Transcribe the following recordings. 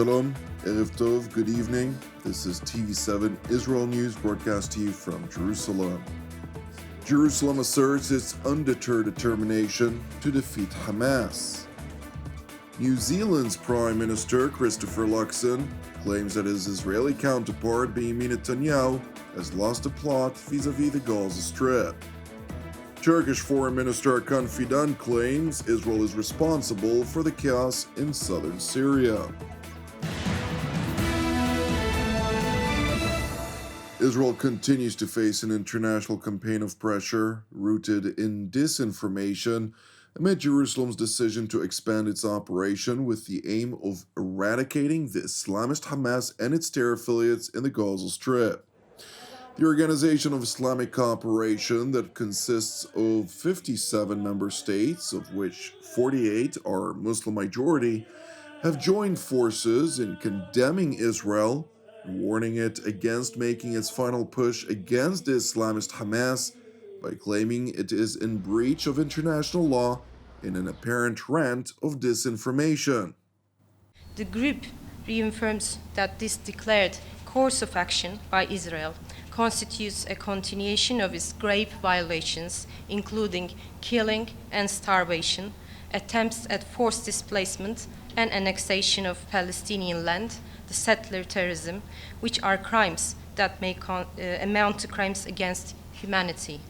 Shalom, Erev Tov, good evening. This is TV7 Israel News broadcast to you from Jerusalem. Jerusalem asserts its undeterred determination to defeat Hamas. New Zealand's Prime Minister Luxon claims that his Israeli counterpart Benjamin Netanyahu has lost the plot vis-à-vis the Gaza Strip. Turkish Foreign Minister Hakan Fidan claims Israel is responsible for the chaos in Southern Syria. Israel continues to face an international campaign of pressure rooted in disinformation amid Jerusalem's decision to expand its operation with the aim of eradicating the Islamist Hamas and its terror affiliates in the Gaza Strip. The Organization of Islamic Cooperation, that consists of 57 member states, of which 48 are Muslim majority, have joined forces in condemning Israel and warning it against making its final push against the Islamist Hamas by claiming it is in breach of international law in an apparent rant of disinformation. The group reaffirms that this declared course of action by Israel constitutes a continuation of its grave violations, including killing and starvation, attempts at forced displacement and annexation of Palestinian land, the settler terrorism, which are crimes that may amount to crimes against humanity.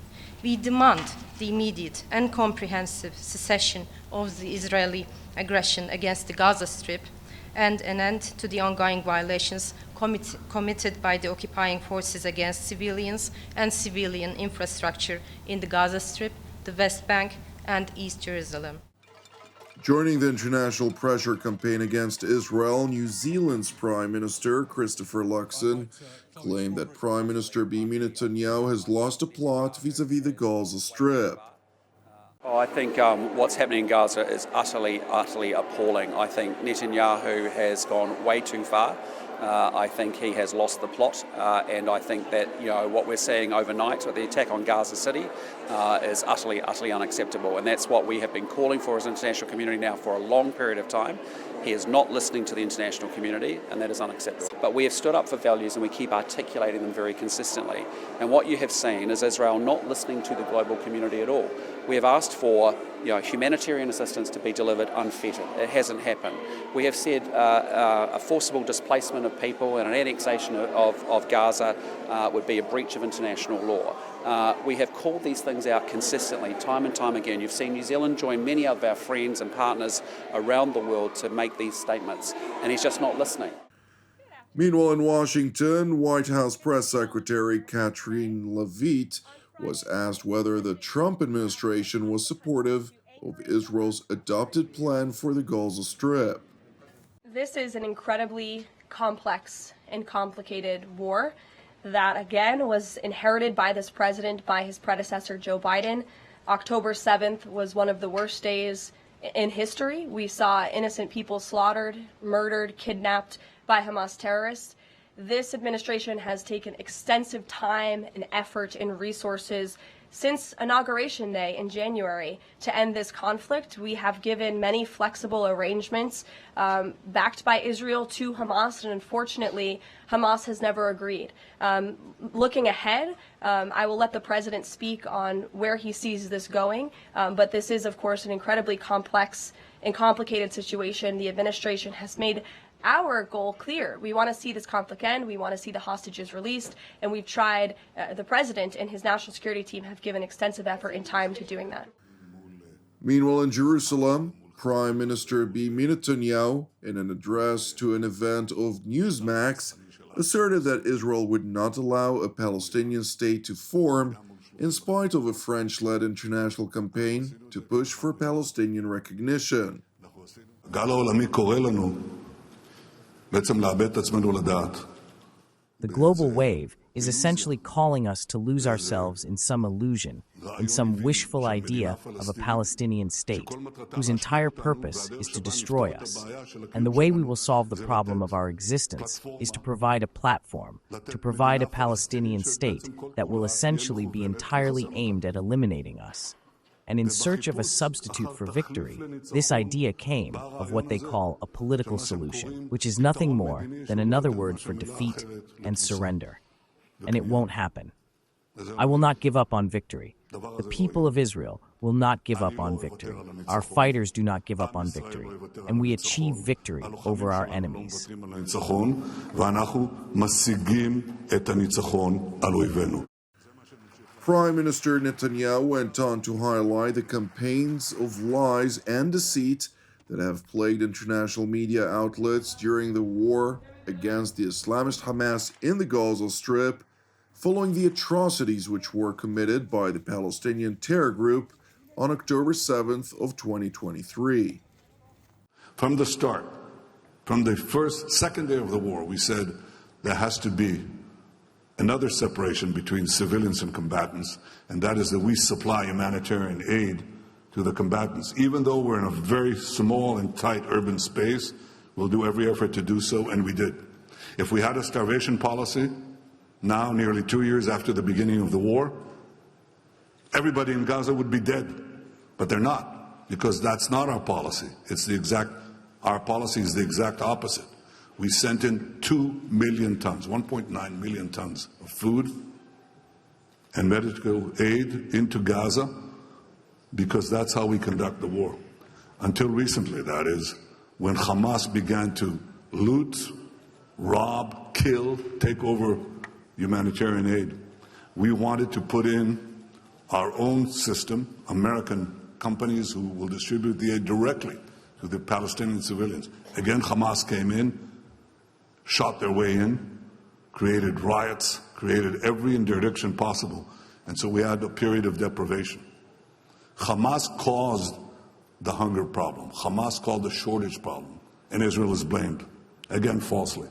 We demand the immediate and comprehensive cessation of the Israeli aggression against the Gaza Strip and an end to the ongoing violations committed by the occupying forces against civilians and civilian infrastructure in the Gaza Strip, the West Bank, and East Jerusalem. Joining the international pressure campaign against Israel, New Zealand's Prime Minister Luxon claimed that Prime Minister Benjamin Netanyahu has lost the plot vis-à-vis the Gaza Strip. I think what's happening in Gaza is utterly appalling. I think Netanyahu has gone way too far. I think he has lost the plot, and I think that what we're seeing overnight with the attack on Gaza City is utterly unacceptable, and that's what we have been calling for as an international community now for a long period of time. He is not listening to the international community, and that is unacceptable. But we have stood up for values, and we keep articulating them very consistently. And what you have seen is Israel not listening to the global community at all. We have asked for humanitarian assistance to be delivered unfettered. It hasn't happened. We have said a forcible displacement of people and an annexation of Gaza would be a breach of international law. We have called these things out consistently, time and time again. You've seen New Zealand join many of our friends and partners around the world to make these statements, and he's just not listening. Meanwhile, in Washington, White House Press Secretary Katrine Leavitt was asked whether the Trump administration was supportive of Israel's adopted plan for the Gaza Strip. This is an incredibly complex and complicated war that, again, was inherited by this president, by his predecessor, Joe Biden. October 7th was one of the worst days in history. We saw innocent people slaughtered, murdered, kidnapped by Hamas terrorists. This administration has taken extensive time and effort and resources since Inauguration Day in January to end this conflict. We have given many flexible arrangements backed by Israel to Hamas, and unfortunately, Hamas has never agreed. Looking ahead, I will let the president speak on where he sees this going, but this is, of course, an incredibly complex and complicated situation. The administration has made our goal clear. We want to see this conflict end. We want to see the hostages released, and we've tried. The president and his national security team have given extensive effort and time to doing that. Meanwhile, in Jerusalem, Prime Minister Benjamin Netanyahu, in an address to an event of Newsmax, asserted that Israel would not allow a Palestinian state to form, in spite of a French-led international campaign to push for Palestinian recognition. The global wave is essentially calling us to lose ourselves in some illusion, in some wishful idea of a Palestinian state, whose entire purpose is to destroy us. And the way we will solve the problem of our existence is to provide a platform, to provide a Palestinian state that will essentially be entirely aimed at eliminating us. and in search of a substitute for victory, this idea came of what they call a political solution, which is nothing more than another word for defeat and surrender. And it won't happen. I will not give up on victory. The people of Israel will not give up on victory. Our fighters do not give up on victory. And we achieve victory over our enemies. Prime Minister Netanyahu went on to highlight the campaigns of lies and deceit that have plagued international media outlets during the war against the Islamist Hamas in the Gaza Strip, following the atrocities which were committed by the Palestinian terror group on October 7th of 2023. From the start, from the second day of the war, we said there has to be another separation between civilians and combatants, and that is that we supply humanitarian aid to the combatants. Even though we're in a very small and tight urban space, we'll do every effort to do so, and we did. If we had a starvation policy, now nearly 2 years after the beginning of the war, everybody in Gaza would be dead. But they're not, because that's not our policy. Our policy is the exact opposite. We sent in 2 million tons, 1.9 million tons of food and medical aid into Gaza, because that's how we conduct the war. Until recently, that is, when Hamas began to loot, rob, kill, take over humanitarian aid. We wanted to put in our own system, American companies who will distribute the aid directly to the Palestinian civilians. Again, Hamas came in, shot their way in, created riots, created every interdiction possible, and so we had a period of deprivation. Hamas caused the hunger problem. Hamas caused the shortage problem, and Israel is blamed, again falsely.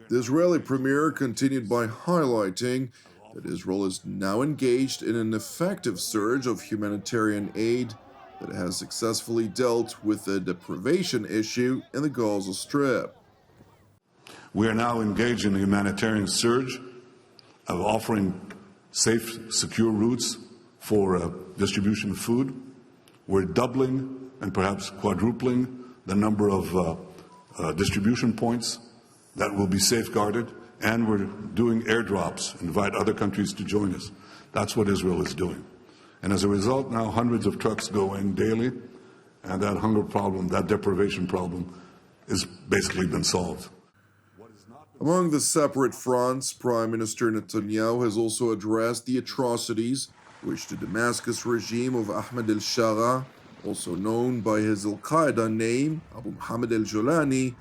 The Israeli premier continued by highlighting that Israel is now engaged in an effective surge of humanitarian aid that has successfully dealt with the deprivation issue in the Gaza Strip. We are now engaged in a humanitarian surge of offering safe, secure routes for distribution of food. We're doubling and perhaps quadrupling the number of distribution points that will be safeguarded, and we're doing airdrops, invite other countries to join us. That's what Israel is doing. And as a result, now hundreds of trucks go in daily, and that hunger problem, that deprivation problem, has basically been solved. Among the separate fronts, Prime Minister Netanyahu has also addressed the atrocities which the Damascus regime of Ahmed al-Shara, also known by his al-Qaeda name, Abu Muhammad al-Jolani,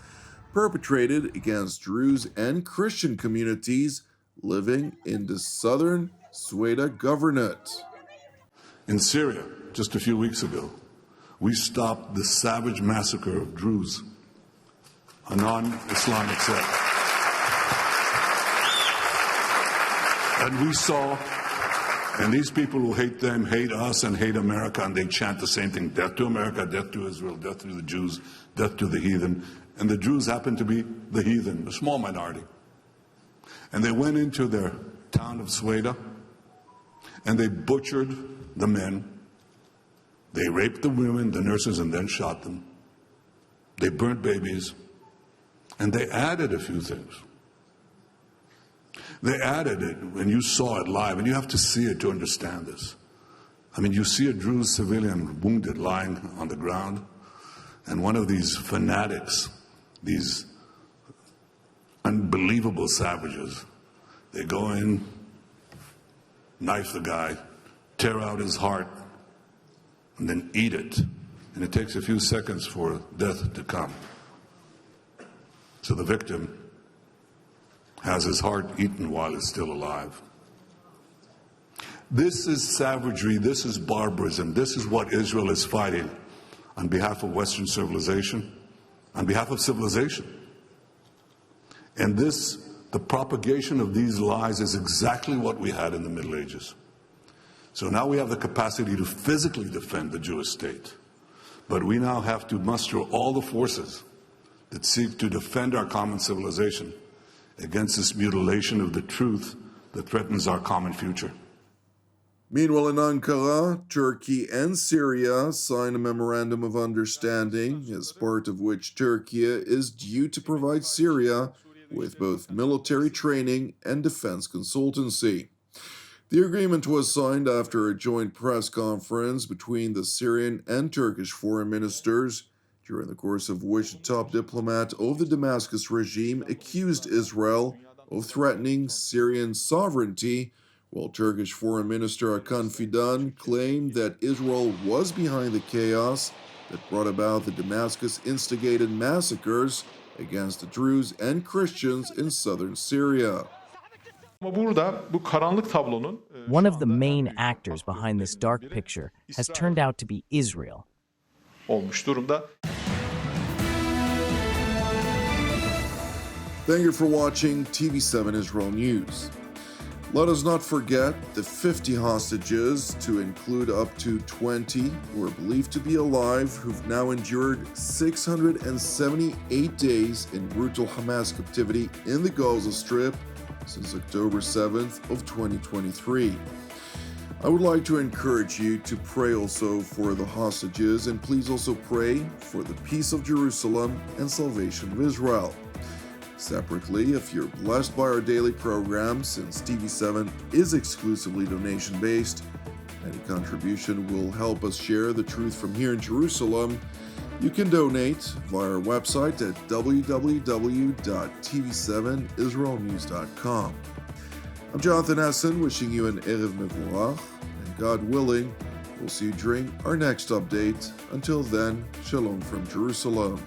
perpetrated against Druze and Christian communities living in the southern Syria governorate. In Syria, just a few weeks ago, we stopped the savage massacre of Druze, a non-Islamic sect. And we saw, and these people who hate them hate us and hate America, and they chant the same thing: death to America, death to Israel, death to the Jews, death to the heathen. And the Jews happen to be the heathen, a small minority. And they went into their town of Syria, and they butchered the men. They raped the women, the nurses, and then shot them. They burnt babies. And they added a few things. They added it when you saw it live, and you have to see it to understand this. I mean, you see a Druze civilian wounded lying on the ground, and one of these fanatics, these unbelievable savages, they go in, knife the guy, tear out his heart, and then eat it. And it takes a few seconds for death to come. So the victim has his heart eaten while it's still alive. This is savagery, this is barbarism, this is what Israel is fighting on behalf of Western civilization, on behalf of civilization. And this, the propagation of these lies, is exactly what we had in the Middle Ages. So now we have the capacity to physically defend the Jewish state, but we now have to muster all the forces that seek to defend our common civilization against this mutilation of the truth that threatens our common future. Meanwhile, in Ankara, Turkey and Syria signed a memorandum of understanding, as part of which Turkey is due to provide Syria with both military training and defense consultancy. The agreement was signed after a joint press conference between the Syrian and Turkish foreign ministers, during the course of which a top diplomat of the Damascus regime accused Israel of threatening Syrian sovereignty, while Turkish Foreign Minister Hakan Fidan claimed that Israel was behind the chaos that brought about the Damascus-instigated massacres against the Druze and Christians in southern Syria. One of the main actors behind this dark picture has turned out to be Israel. Thank you for watching TV7 Israel News. Let us not forget the 50 hostages, to include up to 20 who are believed to be alive, who've now endured 678 days in brutal Hamas captivity in the Gaza Strip since October 7th of 2023. I would like to encourage you to pray also for the hostages, and please also pray for the peace of Jerusalem and salvation of Israel. Separately, if you're blessed by our daily program, since TV7 is exclusively donation-based, any contribution will help us share the truth from here in Jerusalem. You can donate via our website at www.tv7israelnews.com. I'm Jonathan Essen, wishing you an Erev Mevorach, and God willing, we'll see you during our next update. Until then, Shalom from Jerusalem.